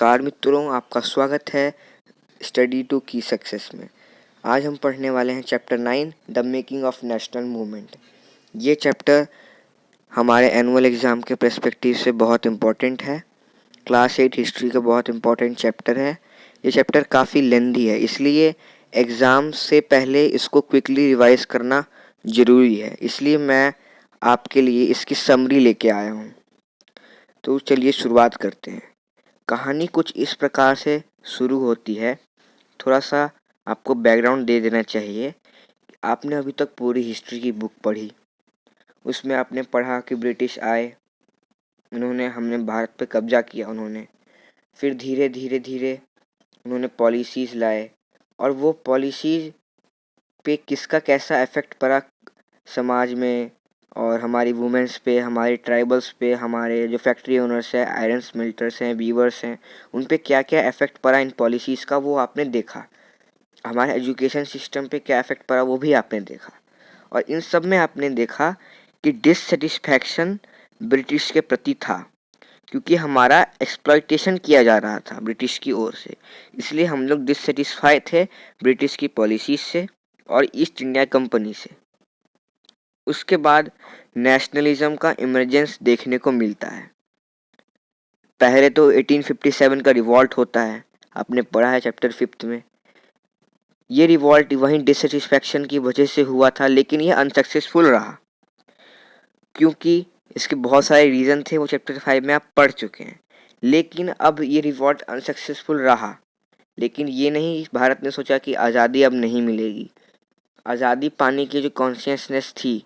नमस्कार मित्रों, आपका स्वागत है स्टडी टू की सक्सेस में। आज हम पढ़ने वाले हैं chapter 9 the making of national movement. ये चैप्टर हमारे एनुअल एग्ज़ाम के पर्सपेक्टिव से बहुत इम्पोर्टेंट है। क्लास 8 हिस्ट्री का बहुत इम्पोर्टेंट चैप्टर है। ये चैप्टर काफ़ी लेंदी है, इसलिए एग्ज़ाम से पहले इसको क्विकली रिवाइज करना ज़रूरी है। इसलिए मैं आपके लिए इसकी समरी लेके आया हूँ। तो चलिए शुरुआत करते हैं। कहानी कुछ इस प्रकार से शुरू होती है। थोड़ा सा आपको बैकग्राउंड दे देना चाहिए। आपने अभी तक पूरी हिस्ट्री की बुक पढ़ी, उसमें आपने पढ़ा कि ब्रिटिश आए, उन्होंने हमने भारत पे कब्जा किया, उन्होंने फिर धीरे धीरे धीरे उन्होंने पॉलिसीज़ लाए और वो पॉलिसीज़ पे किसका कैसा इफ़ेक्ट पड़ा समाज में और हमारी वुमेंस पे, हमारे ट्राइबल्स पे, हमारे जो फैक्ट्री ओनर्स हैं, आयरन स्मेल्टर्स हैं, वीवर्स हैं, उन पे क्या क्या इफ़ेक्ट पड़ा इन पॉलिसीज़ का, वो आपने देखा। हमारे एजुकेशन सिस्टम पे क्या इफ़ेक्ट पड़ा वो भी आपने देखा। और इन सब में आपने देखा कि डिससेटिस्फैक्शन ब्रिटिश के प्रति था, क्योंकि हमारा एक्सप्लॉयटेशन किया जा रहा था ब्रिटिश की ओर से। इसलिए हम लोग डिससेटिस्फाई थे ब्रिटिश की पॉलिसीज से और ईस्ट इंडिया कंपनी से। उसके बाद नेशनलिज्म का इमरजेंस देखने को मिलता है। पहले तो 1857 का रिवॉल्ट होता है, आपने पढ़ा है चैप्टर 5 में। ये रिवॉल्ट वहीं डिससेटिस्फैक्शन की वजह से हुआ था, लेकिन ये अनसक्सेसफुल रहा, क्योंकि इसके बहुत सारे रीज़न थे, वो चैप्टर 5 में आप पढ़ चुके हैं। लेकिन अब ये रिवॉल्ट अनसक्सेसफुल रहा, लेकिन ये नहीं भारत ने सोचा कि आज़ादी अब नहीं मिलेगी। आज़ादी पाने की जो कॉन्शियसनेस थी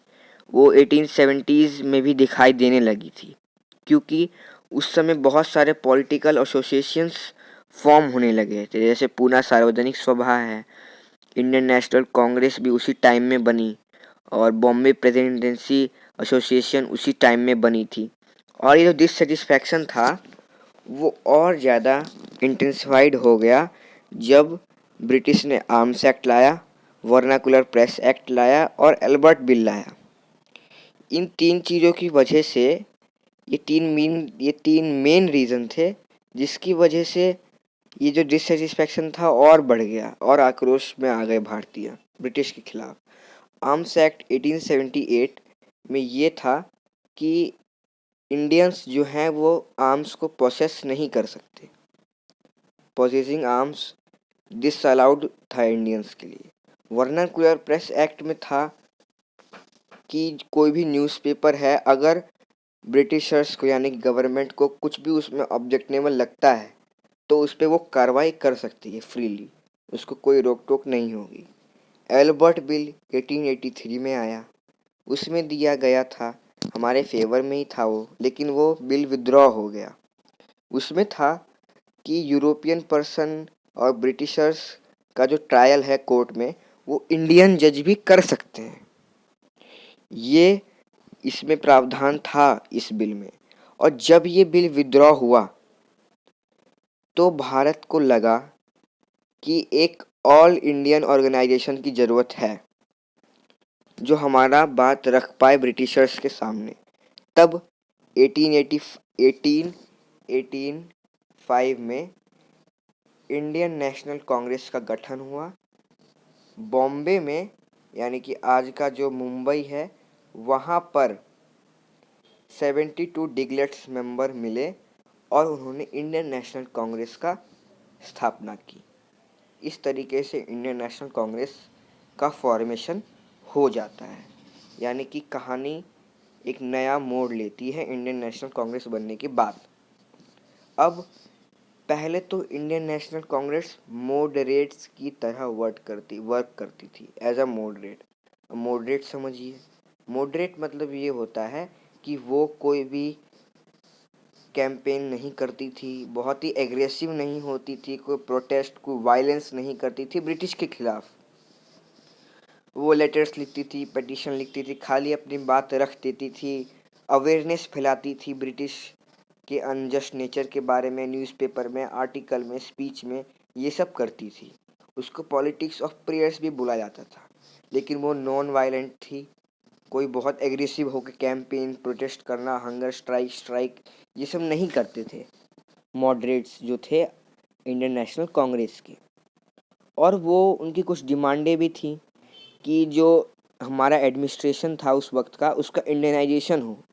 वो 1870s में भी दिखाई देने लगी थी, क्योंकि उस समय बहुत सारे पॉलिटिकल एसोसिएशंस फॉर्म होने लगे थे। जैसे पूना सार्वजनिक सभा है, इंडियन नेशनल कांग्रेस भी उसी टाइम में बनी और बॉम्बे प्रेसिडेंसी एसोसिएशन उसी टाइम में बनी थी। और ये जो डिससेटिस्फैक्शन था वो और ज़्यादा इंटेंसिफाइड हो गया जब ब्रिटिश ने आर्म्स एक्ट लाया, वर्नाकुलर प्रेस एक्ट लाया और एल्बर्ट बिल लाया। इन तीन चीज़ों की वजह से ये तीन मेन रीज़न थे जिसकी वजह से ये जो डिससेटिस्फैक्शन था और बढ़ गया और आक्रोश में आ गए भारतीय ब्रिटिश के खिलाफ। आर्म्स एक्ट 1878 में ये था कि इंडियंस जो हैं वो आर्म्स को पोसेस नहीं कर सकते। पोसेसिंग आर्म्स डिसअलाउड था इंडियंस के लिए। वर्नाकुलर प्रेस एक्ट में था कि कोई भी न्यूज़पेपर है, अगर ब्रिटिशर्स को यानी कि गवर्नमेंट को कुछ भी उसमें ऑब्जेक्शनेबल लगता है तो उस पर वो कार्रवाई कर सकती है फ्रीली, उसको कोई रोक टोक नहीं होगी। एल्बर्ट बिल 1883 में आया, उसमें दिया गया था, हमारे फेवर में ही था वो, लेकिन वो बिल विद्रॉ हो गया। उसमें था कि यूरोपियन पर्सन और ब्रिटिशर्स का जो ट्रायल है कोर्ट में वो इंडियन जज भी कर सकते हैं। ये इसमें प्रावधान था इस बिल में। और जब ये बिल विद्रॉ हुआ तो भारत को लगा कि एक ऑल इंडियन ऑर्गेनाइजेशन की ज़रूरत है जो हमारा बात रख पाए ब्रिटिशर्स के सामने। तब 1805 में इंडियन नेशनल कांग्रेस का गठन हुआ। बॉम्बे में यानी कि आज का जो मुंबई है वहाँ पर 72 डिग्लेट्स मेंबर मिले और उन्होंने इंडियन नेशनल कांग्रेस का स्थापना की। इस तरीके से इंडियन नेशनल कांग्रेस का फॉर्मेशन हो जाता है, यानी कि कहानी एक नया मोड़ लेती है इंडियन नेशनल कांग्रेस बनने के बाद। अब पहले तो इंडियन नेशनल कांग्रेस मॉडरेट्स की तरह वर्क करती थी एज अ मॉडरेट। मॉडरेट समझिए, मॉडरेट मतलब ये होता है कि वो कोई भी कैंपेन नहीं करती थी, बहुत ही एग्रेसिव नहीं होती थी, कोई प्रोटेस्ट कोई वायलेंस नहीं करती थी ब्रिटिश के खिलाफ। वो लेटर्स लिखती थी, पिटीशन लिखती थी, खाली अपनी बात रख देती थी, अवेयरनेस फैलाती थी ब्रिटिश के अनजस्ट नेचर के बारे में, न्यूज़पेपर में, आर्टिकल में, स्पीच में, ये सब करती थी। उसको पॉलिटिक्स ऑफ प्रेयर्स भी बोला जाता था, लेकिन वो नॉन वायलेंट थी। कोई बहुत एग्रेसिव होकर कैंपेन प्रोटेस्ट करना, हंगर स्ट्राइक ये सब नहीं करते थे। मॉडरेट्स जो थे इंडियन नेशनल कांग्रेस के, और वो उनकी कुछ डिमांडें भी थी कि जो हमारा एडमिनिस्ट्रेशन था उस वक्त का, उसका इंडियनाइजेशन हो,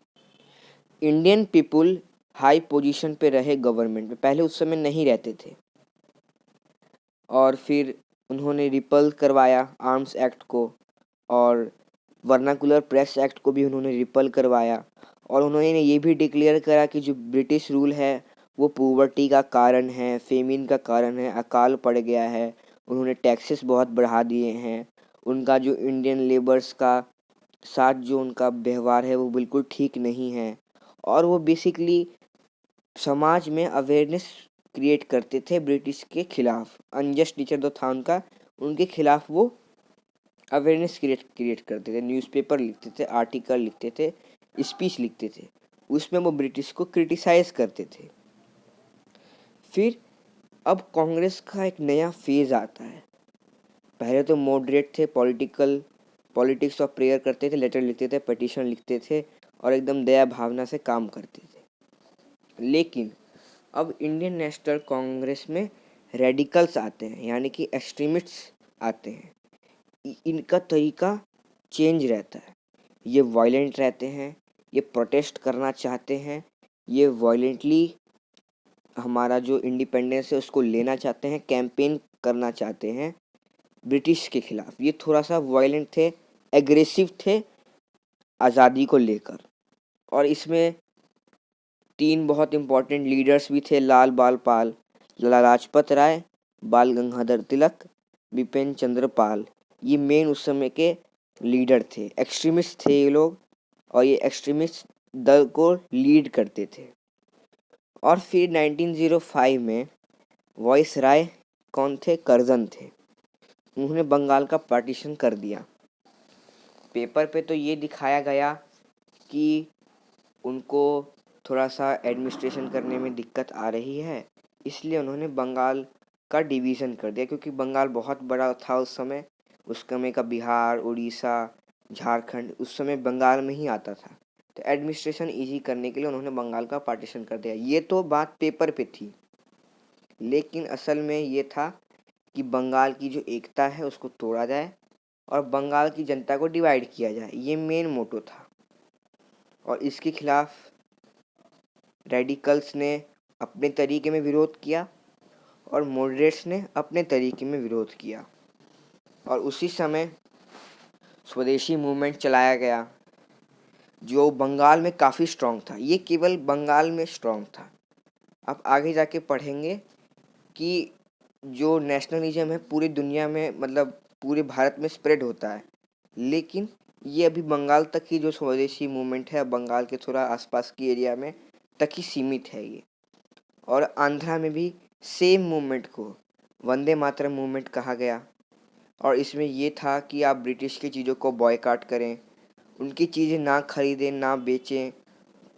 इंडियन पीपुल हाई पोजीशन पे रहे गवर्नमेंट में। पहले उस समय नहीं रहते थे। और फिर उन्होंने रिपल करवाया आर्म्स एक्ट को, और वर्नाकुलर प्रेस एक्ट को भी उन्होंने रिपल करवाया, और उन्होंने ये भी डिक्लेयर करा कि जो ब्रिटिश रूल है वो पॉवर्टी का कारण है, फेमिन का कारण है, अकाल पड़ गया है, उन्होंने टैक्सेस बहुत बढ़ा दिए हैं, उनका जो इंडियन लेबर्स का साथ जो उनका व्यवहार है वो बिल्कुल ठीक नहीं है, और वो बेसिकली समाज में अवेयरनेस क्रिएट करते थे ब्रिटिश के खिलाफ। अनजस्ट नेचर जो था उनका, उनके खिलाफ वो अवेयरनेस क्रिएट करते थे, न्यूज़पेपर लिखते थे, आर्टिकल लिखते थे, स्पीच लिखते थे, उसमें वो ब्रिटिश को क्रिटिसाइज करते थे। फिर अब कांग्रेस का एक नया फेज आता है। पहले तो मॉडरेट थे, पॉलिटिक्स ऑफ प्रेयर करते थे, लेटर लिखते थे, पिटीशन लिखते थे, और एकदम दया भावना से काम करते थे। लेकिन अब इंडियन नेशनल कांग्रेस में रेडिकल्स आते हैं, यानी कि एक्सट्रीमिस्ट्स आते हैं। इनका तरीका चेंज रहता है, ये वायलेंट रहते हैं, ये प्रोटेस्ट करना चाहते हैं, ये वायलेंटली हमारा जो इंडिपेंडेंस है उसको लेना चाहते हैं, कैंपेन करना चाहते हैं ब्रिटिश के खिलाफ। ये थोड़ा सा वायलेंट थे, एग्रेसिव थे आज़ादी को लेकर। और इसमें 3 बहुत इम्पोर्टेंट लीडर्स भी थे, लाल बाल पाल, लाला लाजपत राय, बाल गंगाधर तिलक, बिपिन चंद्र पाल। ये मेन उस समय के लीडर थे, एक्सट्रीमिस्ट थे ये लोग, और ये एक्सट्रीमिस्ट दल को लीड करते थे। और फिर 1905 में वाइसराय कौन थे? कर्जन थे। उन्होंने बंगाल का पार्टीशन कर दिया। पेपर पे तो ये दिखाया गया कि उनको थोड़ा सा एडमिनिस्ट्रेशन करने में दिक्कत आ रही है, इसलिए उन्होंने बंगाल का डिवीज़न कर दिया, क्योंकि बंगाल बहुत बड़ा था उस समय। उस समय का बिहार, उड़ीसा, झारखंड उस समय बंगाल में ही आता था। तो एडमिनिस्ट्रेशन इजी करने के लिए उन्होंने बंगाल का पार्टीशन कर दिया। ये तो बात पेपर पे थी, लेकिन असल में ये था कि बंगाल की जो एकता है उसको तोड़ा जाए और बंगाल की जनता को डिवाइड किया जाए। ये मेन मोटो था। और इसके खिलाफ रेडिकल्स ने अपने तरीके में विरोध किया और मॉडरेट्स ने अपने तरीके में विरोध किया। और उसी समय स्वदेशी मूवमेंट चलाया गया, जो बंगाल में काफ़ी स्ट्रॉन्ग था। ये केवल बंगाल में स्ट्रॉन्ग था। आप आगे जाके पढ़ेंगे कि जो नेशनलिज्म है पूरी दुनिया में, मतलब पूरे भारत में स्प्रेड होता है, लेकिन ये अभी बंगाल तक ही जो स्वदेशी मूवमेंट है, बंगाल के थोड़ा आसपास की एरिया में तक ही सीमित है ये। और आंध्रा में भी सेम मूवमेंट को वंदे मातरम मूवमेंट कहा गया। और इसमें ये था कि आप ब्रिटिश की चीज़ों को बॉयकॉट करें, उनकी चीज़ें ना खरीदें, ना बेचें,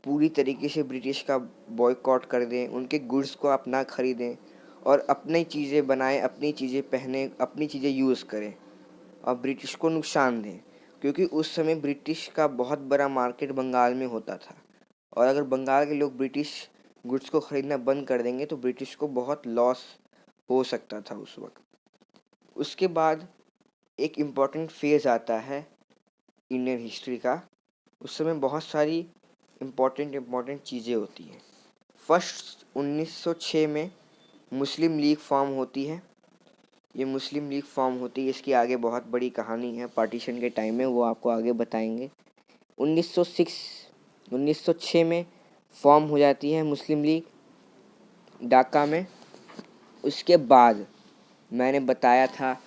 पूरी तरीके से ब्रिटिश का बॉयकॉट कर दें, उनके गुड्स को आप ना खरीदें और अपनी चीज़ें बनाएं, अपनी चीज़ें पहनें, अपनी चीज़ें यूज़ करें और ब्रिटिश को नुकसान दें। क्योंकि उस समय ब्रिटिश का बहुत बड़ा मार्केट बंगाल में होता था, और अगर बंगाल के लोग ब्रिटिश गुड्स को ख़रीदना बंद कर देंगे तो ब्रिटिश को बहुत लॉस हो सकता था उस वक्त। उसके बाद एक इम्पॉर्टेंट फेज़ आता है इंडियन हिस्ट्री का। उस समय बहुत सारी इम्पॉर्टेंट चीज़ें होती हैं। फर्स्ट 1906 में मुस्लिम लीग फॉर्म होती है। ये मुस्लिम लीग फॉर्म होती है, इसकी आगे बहुत बड़ी कहानी है पार्टीशन के टाइम में, वो आपको आगे बताएंगे। 1906 में फॉर्म हो जाती है मुस्लिम लीग ढाका में। उसके बाद मैंने बताया था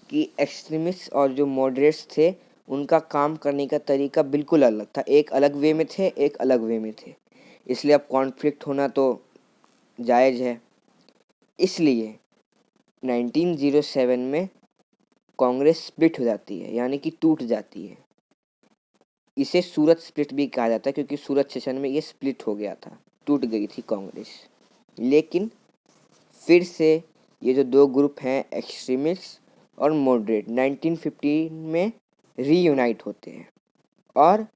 कि एक्सट्रीमिस्ट और जो मॉडरेट्स थे उनका काम करने का तरीका बिल्कुल अलग था। एक अलग वे में थे, एक अलग वे में थे, इसलिए अब कॉन्फ्लिक्ट होना तो जायज़ है। इसलिए 1907 में कांग्रेस स्प्लिट हो जाती है, यानी कि टूट जाती है। इसे सूरत स्प्लिट भी कहा जाता है, क्योंकि सूरत सेशन में ये स्प्लिट हो गया था, टूट गई थी कांग्रेस। लेकिन फिर से ये जो दो ग्रुप हैं, एक्सट्रीमिस्ट और मॉडरेट, 1915 में रीयूनाइट होते हैं। और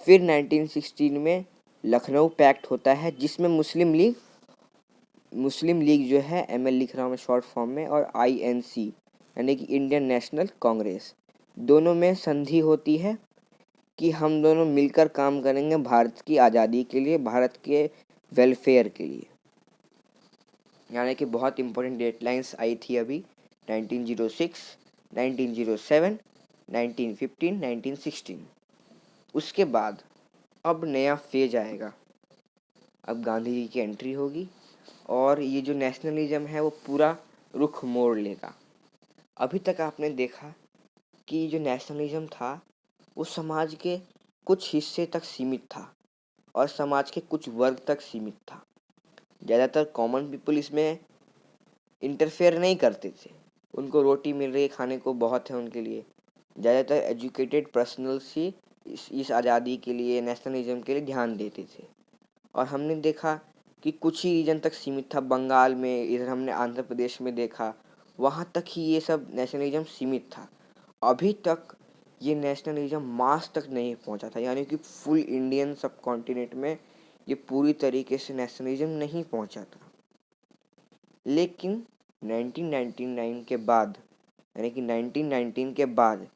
फिर 1916 में लखनऊ पैक्ट होता है, जिसमें मुस्लिम लीग मुस्लिम लीग जो है, ML लिख रहा हूँ मैं शॉर्ट फॉर्म में, और INC यानी कि इंडियन नेशनल कांग्रेस, दोनों में संधि होती है कि हम दोनों मिलकर काम करेंगे भारत की आज़ादी के लिए, भारत के वेलफेयर के लिए। यानी कि बहुत इंपॉर्टेंट डेडलाइंस आई थी अभी 1906, 1907, 1915, 1916। उसके बाद अब नया फेज आएगा। अब गांधी जी की एंट्री होगी और ये जो नेशनलिज्म है वो पूरा रुख मोड़ लेगा। अभी तक आपने देखा कि जो नेशनलिज्म था वो समाज के कुछ हिस्से तक सीमित था और समाज के कुछ वर्ग तक सीमित था। ज़्यादातर कॉमन पीपल इसमें इंटरफेयर नहीं करते थे, उनको रोटी मिल रही है, खाने को बहुत है उनके लिए। ज़्यादातर एजुकेटेड पर्सनल्स ही इस आज़ादी के लिए, नेशनलिज्म के लिए ध्यान देते थे। और हमने देखा कि कुछ ही रीजन तक सीमित था। बंगाल में, इधर हमने आंध्र प्रदेश में देखा, वहाँ तक ही ये सब नेशनलिज्म सीमित था। अभी तक ये नेशनलिज्म मास तक नहीं पहुँचा था, यानी कि फुल इंडियन सब कॉन्टिनेंट में ये पूरी तरीके से नेशनलिज्म नहीं पहुँचा था। लेकिन 1999 के बाद, यानी कि 1919 के बाद,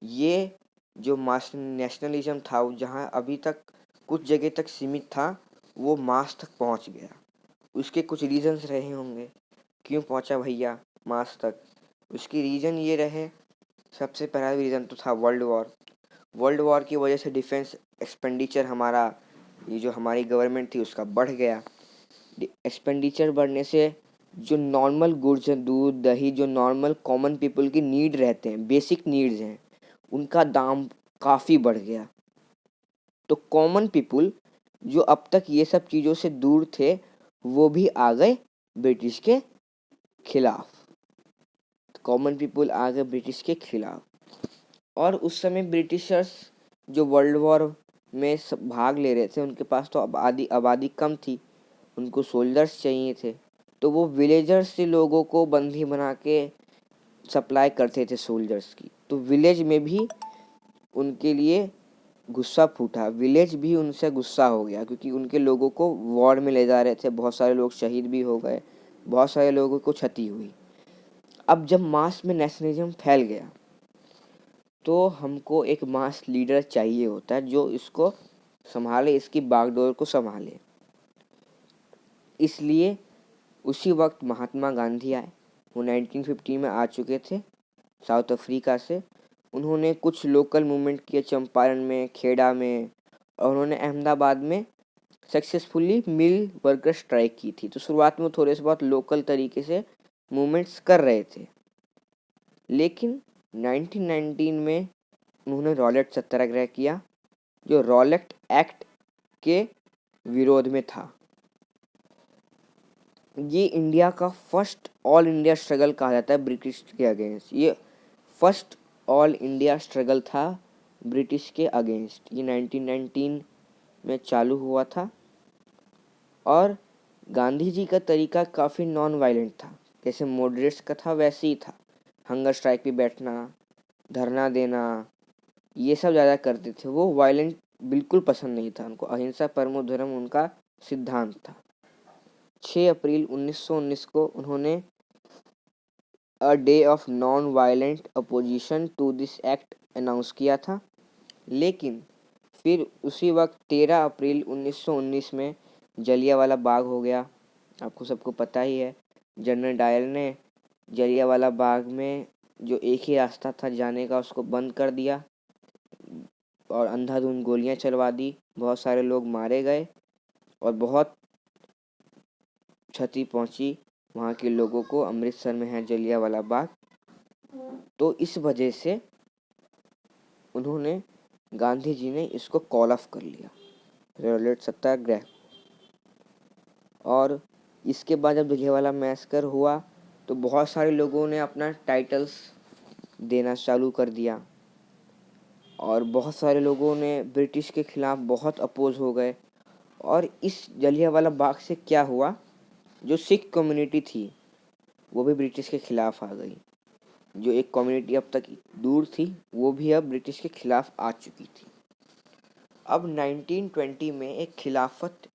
ये जो मास नेशनलिज्म था जहाँ अभी तक कुछ जगह तक सीमित था, वो मास तक पहुँच गया। उसके कुछ रीजंस रहे होंगे क्यों पहुँचा भैया मास तक। उसकी रीज़न ये रहे, सबसे पहला रीज़न तो था वर्ल्ड वॉर। वर्ल्ड वॉर की वजह से डिफेंस एक्सपेंडिचर हमारा, ये जो हमारी गवर्नमेंट थी उसका बढ़ गया। एक्सपेंडिचर बढ़ने से जो नॉर्मल गुड्स हैं, दूध दही, जो नॉर्मल कॉमन पीपल की नीड रहते हैं, बेसिक नीड्स हैं, उनका दाम काफ़ी बढ़ गया। तो कॉमन पीपल जो अब तक ये सब चीज़ों से दूर थे, वो भी आ गए ब्रिटिश के खिलाफ। कॉमन पीपल आ गए ब्रिटिश के खिलाफ। और उस समय ब्रिटिशर्स जो वर्ल्ड वॉर में भाग ले रहे थे, उनके पास तो आबादी कम थी, उनको सोल्जर्स चाहिए थे। तो वो विलेजर्स से लोगों को बंदी बना के सप्लाई करते थे सोल्जर्स की। तो विलेज में भी उनके लिए गुस्सा फूटा, विलेज भी उनसे गुस्सा हो गया, क्योंकि उनके लोगों को वॉर में ले जा रहे थे। बहुत सारे लोग शहीद भी हो गए, बहुत सारे लोगों को क्षति हुई। अब जब मास में नेशनलिज्म फैल गया तो हमको एक मास लीडर चाहिए होता है जो इसको संभाले, इसकी बागडोर को संभाले। इसलिए उसी वक्त महात्मा गांधी आए। वो 1950 में आ चुके थे साउथ अफ्रीका से। उन्होंने कुछ लोकल मूवमेंट किए चंपारण में, खेड़ा में, और उन्होंने अहमदाबाद में सक्सेसफुली मिल वर्कर स्ट्राइक की थी। तो शुरुआत में थोड़े से बहुत लोकल तरीके से मूवमेंट्स कर रहे थे। लेकिन 1919 में उन्होंने रॉलेट सत्याग्रह किया, जो रॉलेट एक्ट के विरोध में था। ये इंडिया का फर्स्ट ऑल इंडिया स्ट्रगल कहा जाता है ब्रिटिश के अगेंस्ट। ये फर्स्ट ऑल इंडिया स्ट्रगल था ब्रिटिश के अगेंस्ट। ये 1919 में चालू हुआ था और गांधी जी का तरीका काफ़ी नॉन वायलेंट था। जैसे मॉडरेट्स का था वैसे ही था। हंगर स्ट्राइक पे बैठना, धरना देना, ये सब ज़्यादा करते थे। वो वायलेंट बिल्कुल पसंद नहीं था उनको। अहिंसा परमो धर्म उनका सिद्धांत था। 6 अप्रैल 1919 को उन्होंने a day of non violent opposition to this act announce किया था। लेकिन फिर उसी वक्त 13 अप्रैल 1919 में जलियांवाला बाग हो गया। आपको सबको पता ही है, जनरल डायर ने जलियांवाला बाग में जो एक ही रास्ता था जाने का उसको बंद कर दिया और अंधाधुंध गोलियां चलवा दी। बहुत सारे लोग मारे गए और बहुत क्षति पहुंची वहाँ के लोगों को। अमृतसर में है जलियांवाला बाग। तो इस वजह से उन्होंने, गांधी जी ने इसको कॉल ऑफ कर लिया, रॉलेट सत्याग्रह। और इसके बाद जब जलियांवाला मैसेकर हुआ तो बहुत सारे लोगों ने अपना टाइटल्स देना चालू कर दिया और बहुत सारे लोगों ने ब्रिटिश के खिलाफ बहुत अपोज हो गए। और इस जलियांवाला बाग से क्या हुआ, जो सिख कम्युनिटी थी वो भी ब्रिटिश के खिलाफ आ गई। जो एक कम्युनिटी अब तक दूर थी वो भी अब ब्रिटिश के खिलाफ आ चुकी थी। अब 1920 में एक खिलाफत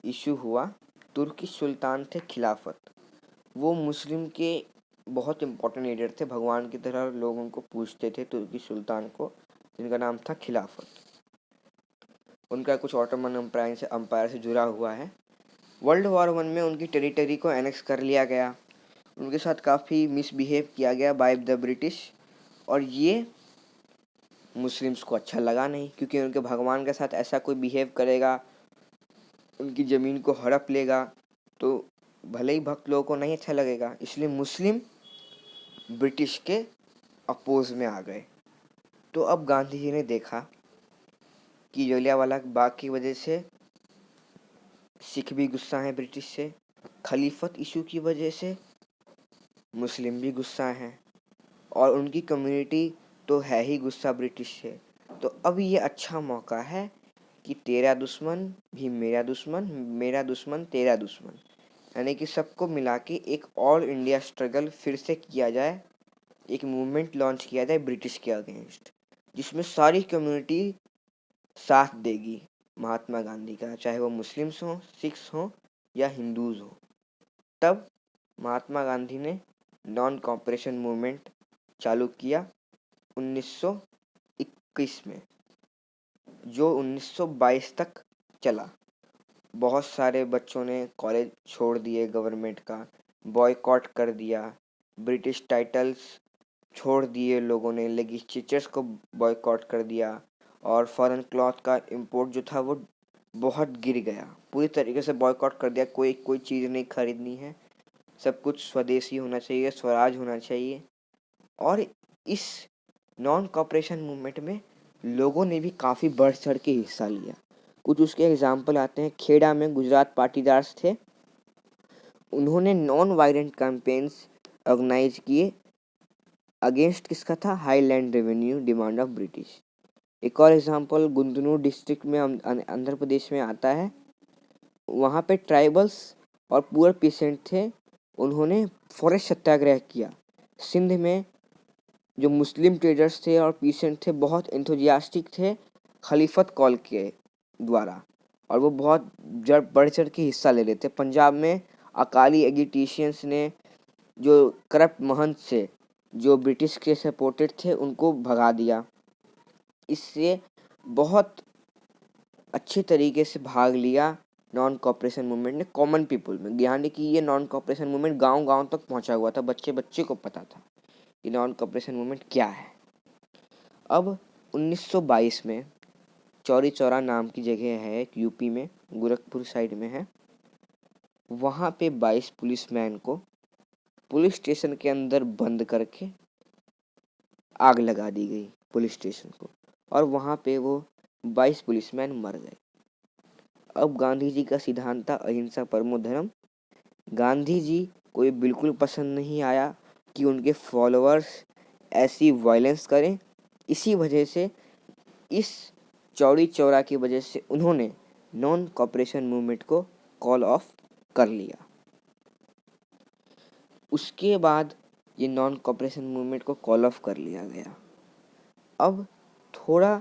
इशू हुआ तुर्की सुल्तान थे खिलाफत। वो मुस्लिम के बहुत इंपॉर्टेंट लीडर थे, भगवान की तरह लोगों को पूजते थे तुर्की सुल्तान को, जिनका नाम था खिलाफत। उनका कुछ ऑटोमन अंपायर से जुड़ा हुआ है। वर्ल्ड वॉर वन में उनकी टेरिटरी को एनेक्स कर लिया गया। उनके साथ काफ़ी मिसबिहेव किया गया बाय द ब्रिटिश, और ये मुस्लिम्स को अच्छा लगा नहीं, क्योंकि उनके भगवान के साथ ऐसा कोई बिहेव करेगा, उनकी ज़मीन को हड़प लेगा, तो भले ही भक्त लोगों को नहीं अच्छा लगेगा। इसलिए मुस्लिम ब्रिटिश के अपोज में आ गए। तो अब गांधी जी ने देखा कि जलियांवाला बाग की वजह से सिख भी गुस्सा हैं ब्रिटिश से, खलीफत इशू की वजह से मुस्लिम भी गुस्सा हैं, और उनकी कम्युनिटी तो है ही गुस्सा ब्रिटिश से। तो अब ये अच्छा मौका है कि तेरा दुश्मन भी मेरा दुश्मन, मेरा दुश्मन तेरा दुश्मन, यानी कि सबको मिला के एक ऑल इंडिया स्ट्रगल फिर से किया जाए, एक मूवमेंट लॉन्च किया जाए ब्रिटिश के अगेंस्ट, जिसमें सारी कम्युनिटी साथ देगी महात्मा गांधी का, चाहे वो मुस्लिम्स हों, सिख्स हों या हिंदूज हों। तब महात्मा गांधी ने नॉन कॉपरेशन मूवमेंट चालू किया 1921 में, जो 1922 तक चला। बहुत सारे बच्चों ने कॉलेज छोड़ दिए, गवर्नमेंट का बॉयकॉट कर दिया, ब्रिटिश टाइटल्स छोड़ दिए लोगों ने, लेजिस्लेचर्स को बॉयकॉट कर दिया, और फॉरेन क्लॉथ का इंपोर्ट जो था वो बहुत गिर गया, पूरी तरीके से बॉयकॉट कर दिया। कोई कोई चीज़ नहीं खरीदनी है, सब कुछ स्वदेशी होना चाहिए, स्वराज होना चाहिए। और इस नॉन कॉपरेशन मूवमेंट में लोगों ने भी काफ़ी बढ़ चढ़ के हिस्सा लिया। कुछ उसके एग्जाम्पल आते हैं। खेड़ा में गुजरात पाटीदार्स थे, उन्होंने नॉन वायलेंट कैंपेन्स ऑर्गेनाइज किए अगेंस्ट किसका था, highland revenue demand of British. एक और एग्जांपल गुंतनूर डिस्ट्रिक्ट में आंध्र प्रदेश में आता है। वहाँ पे ट्राइबल्स और पुअर पीसेंट थे, उन्होंने फॉरेस्ट सत्याग्रह किया। सिंध में जो मुस्लिम ट्रेडर्स थे और पीसेंट थे बहुत एंथुजियास्टिक थे खलीफत कॉल के द्वारा, और वो बहुत बढ़ चढ़ के हिस्सा ले लेते। पंजाब में अकाली एगिटेशियंस ने जो करप्ट महंत से जो ब्रिटिश के सपोर्टेड थे उनको भगा दिया। इससे बहुत अच्छे तरीके से भाग लिया नॉन कॉपरेशन मूवमेंट ने कॉमन पीपल में। यानी कि ये नॉन कॉपरेशन मूवमेंट गांव-गांव तक पहुंचा हुआ था, बच्चे बच्चे को पता था कि नॉन कॉपरेशन मूवमेंट क्या है। अब 1922 में चौरी चौरा नाम की जगह है एक यूपी में, गोरखपुर साइड में है। वहाँ पे 22 पुलिसमैन को पुलिस स्टेशन के अंदर बंद करके आग लगा दी गई पुलिस स्टेशन को, और वहाँ पे वो 22 पुलिसमैन मर गए। अब गांधी जी का सिद्धांत था अहिंसा परमो धर्म। गांधी जी को ये बिल्कुल पसंद नहीं आया कि उनके फॉलोअर्स ऐसी वायलेंस करें। इसी वजह से, इस चौरी चौरा की वजह से उन्होंने नॉन कॉपरेशन मूवमेंट को कॉल ऑफ कर लिया। उसके बाद ये नॉन कॉपरेशन मूवमेंट को कॉल ऑफ कर लिया गया। अब थोड़ा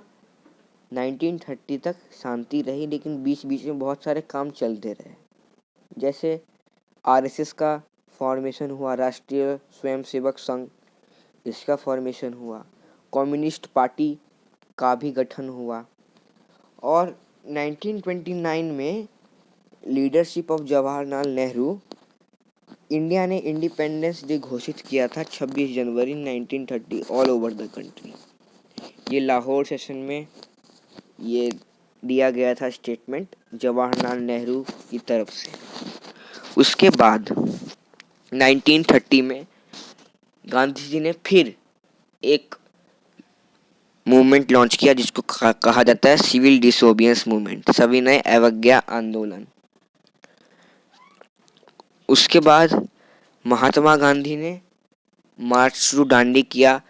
1930 तक शांति रही, लेकिन बीच बीच में बहुत सारे काम चलते रहे। जैसे आरएसएस का फॉर्मेशन हुआ, राष्ट्रीय स्वयंसेवक संघ, इसका फॉर्मेशन हुआ। कम्युनिस्ट पार्टी का भी गठन हुआ, और 1929 में leadership of Jawaharlal Nehru, India ने इंडिपेंडेंस डे घोषित किया था 26 जनवरी 1930 ऑल ओवर द कंट्री। ये लाहौर सेशन में ये दिया गया था स्टेटमेंट जवाहरलाल नेहरू की तरफ से। उसके बाद 1930 में गांधी जी ने फिर एक मूवमेंट लॉन्च किया जिसको कहा जाता है सिविल डिसोबियंस मूवमेंट, सविनय अवज्ञा आंदोलन। उसके बाद महात्मा गांधी ने मार्च टू दांडी किया।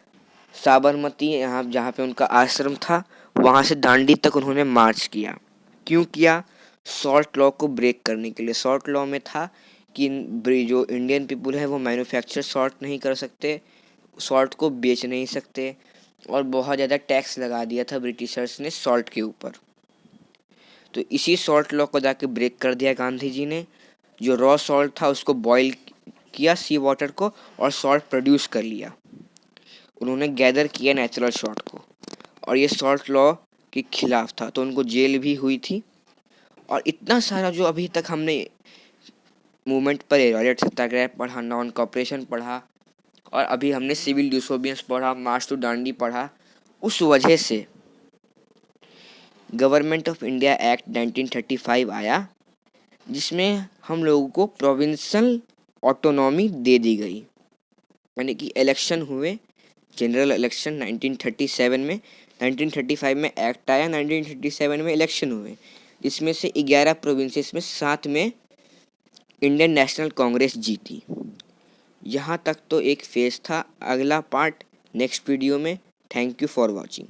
साबरमती, यहाँ जहाँ पे उनका आश्रम था, वहाँ से दांडी तक उन्होंने मार्च किया। क्यों किया? सॉल्ट लॉ को ब्रेक करने के लिए। सॉल्ट लॉ में था कि जो इंडियन पीपल है वो मैन्युफैक्चर सॉल्ट नहीं कर सकते, सॉल्ट को बेच नहीं सकते, और बहुत ज़्यादा टैक्स लगा दिया था ब्रिटिशर्स ने सॉल्ट के ऊपर। तो इसी सॉल्ट लॉ को जाके ब्रेक कर दिया गांधी जी ने। जो रॉ सॉल्ट था उसको बॉईल किया सी वाटर को और सॉल्ट प्रोड्यूस कर लिया। उन्होंने गैदर किया नेचुरल सॉल्ट को और ये सॉल्ट लॉ के खिलाफ था, तो उनको जेल भी हुई थी। और इतना सारा जो अभी तक हमने मूवमेंट पर रॉयलेट सत्याग्रह पढ़ा, नॉन कॉपरेशन पढ़ा और अभी हमने सिविल डिसोबियंस पढ़ा, मार्च टू दांडी पढ़ा, उस वजह से गवर्नमेंट ऑफ इंडिया एक्ट 1935 आया, जिसमें हम लोगों को प्रोविंशियल ऑटोनॉमी दे दी गई। यानी कि इलेक्शन हुए, जनरल इलेक्शन 1937 में, 1935 में एक्ट आया, 1937 में इलेक्शन हुए, जिसमें से 11 प्रोविंसेस में 7 में इंडियन नेशनल कांग्रेस जीती। यहाँ तक तो एक फेज था। अगला पार्ट नेक्स्ट वीडियो में। Thank you for watching.